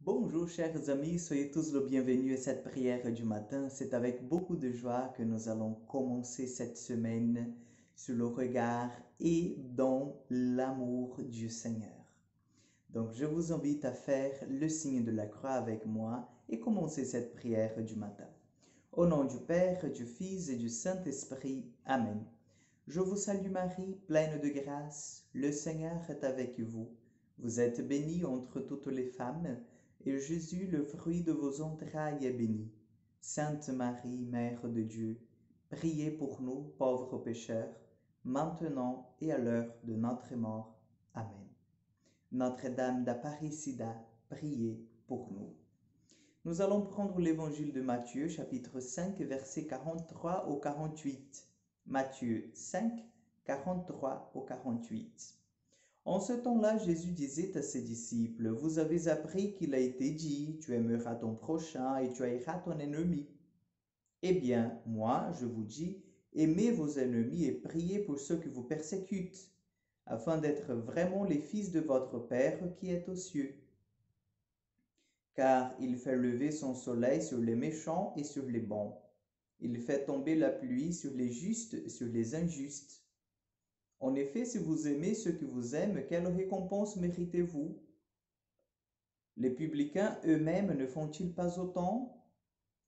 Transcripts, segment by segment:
Bonjour chers amis, soyez tous le bienvenus à cette prière du matin. C'est avec beaucoup de joie que nous allons commencer cette semaine sur le regard et dans l'amour du Seigneur. Donc je vous invite à faire le signe de la croix avec moi et commencer cette prière du matin. Au nom du Père, du Fils et du Saint-Esprit. Amen. Je vous salue Marie, pleine de grâce, le Seigneur est avec vous. Vous êtes bénie entre toutes les femmes, et Jésus, le fruit de vos entrailles, est béni. Sainte Marie, Mère de Dieu, priez pour nous, pauvres pécheurs, maintenant et à l'heure de notre mort. Amen. Notre-Dame d'Apparicida, priez pour nous. Nous allons prendre l'évangile de Matthieu, chapitre 5, versets 43 au 48. Matthieu 5, 43 au 48. En ce temps-là, Jésus disait à ses disciples, « Vous avez appris qu'il a été dit, tu aimeras ton prochain et tu haïras ton ennemi. Eh bien, moi, je vous dis, aimez vos ennemis et priez pour ceux qui vous persécutent, afin d'être vraiment les fils de votre Père qui est aux cieux. Car il fait lever son soleil sur les méchants et sur les bons. Il fait tomber la pluie sur les justes et sur les injustes. En effet, si vous aimez ceux qui vous aiment, quelle récompense méritez-vous? Les publicains eux-mêmes ne font-ils pas autant?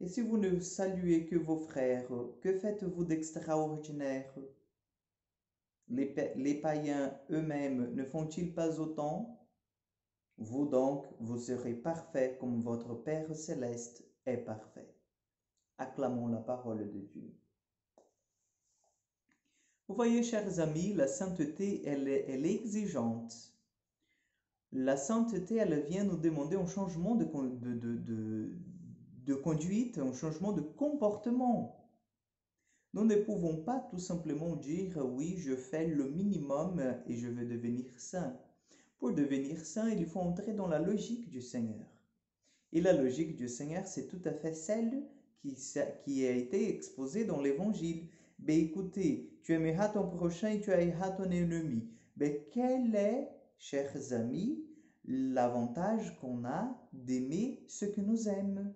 Et si vous ne saluez que vos frères, que faites-vous d'extraordinaire? Les païens eux-mêmes ne font-ils pas autant? Vous donc, vous serez parfaits comme votre Père céleste est parfait. Acclamons la parole de Dieu. Vous voyez, chers amis, la sainteté, elle est exigeante. La sainteté, elle vient nous demander un changement de conduite, un changement de comportement. Nous ne pouvons pas tout simplement dire, oui, je fais le minimum et je veux devenir saint. Pour devenir saint, il faut entrer dans la logique du Seigneur. Et la logique du Seigneur, c'est tout à fait celle qui a été exposée dans l'Évangile. Ben écoutez, tu aimeras ton prochain et tu haïras ton ennemi. Ben quel est, chers amis, l'avantage qu'on a d'aimer ceux qui nous aiment?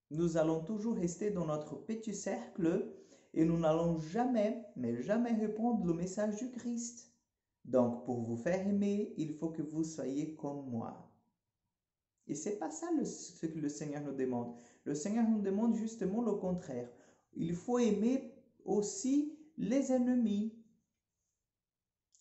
Nous allons toujours rester dans notre petit cercle et nous n'allons jamais, mais jamais répondre le message du Christ. Donc, pour vous faire aimer, il faut que vous soyez comme moi. Et c'est pas ça ce que le Seigneur nous demande. Le Seigneur nous demande justement le contraire. Il faut aimer aussi les ennemis.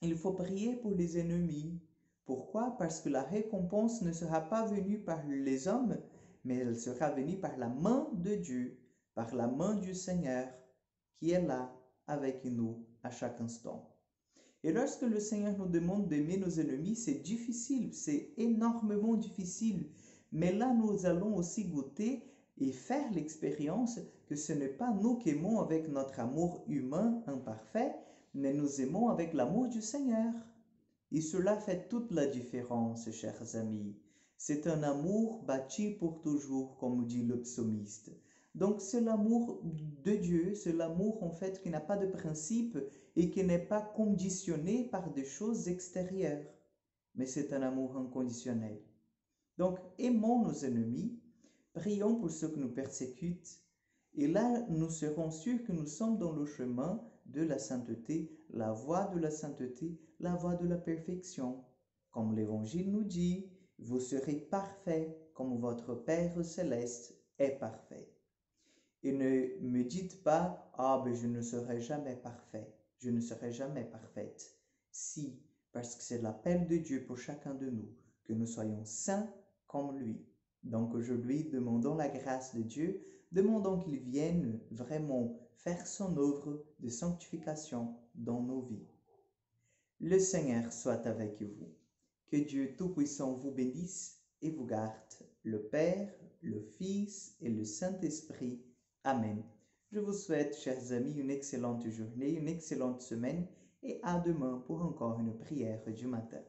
Il faut prier pour les ennemis. Pourquoi? Parce que la récompense ne sera pas venue par les hommes, mais elle sera venue par la main de Dieu, par la main du Seigneur, qui est là avec nous à chaque instant. Et lorsque le Seigneur nous demande d'aimer nos ennemis, c'est difficile, c'est énormément difficile. Mais là, nous allons aussi goûter et faire l'expérience que ce n'est pas nous qui aimons avec notre amour humain imparfait, mais nous aimons avec l'amour du Seigneur. Et cela fait toute la différence, chers amis. C'est un amour bâti pour toujours, comme dit le psalmiste. Donc c'est l'amour de Dieu, c'est l'amour en fait qui n'a pas de principe et qui n'est pas conditionné par des choses extérieures, mais c'est un amour inconditionnel. Donc aimons nos ennemis, prions pour ceux qui nous persécutent, et là nous serons sûrs que nous sommes dans le chemin de la sainteté, la voie de la sainteté, la voie de la perfection. Comme l'Évangile nous dit, vous serez parfaits comme votre Père céleste est parfait. Et ne me dites pas, ah ben je ne serai jamais parfait, je ne serai jamais parfaite. Si, parce que c'est l'appel de Dieu pour chacun de nous, que nous soyons saints comme lui. Donc aujourd'hui, demandons la grâce de Dieu, demandons qu'il vienne vraiment faire son œuvre de sanctification dans nos vies. Le Seigneur soit avec vous. Que Dieu Tout-Puissant vous bénisse et vous garde, le Père, le Fils et le Saint-Esprit. Amen. Je vous souhaite, chers amis, une excellente journée, une excellente semaine et à demain pour encore une prière du matin.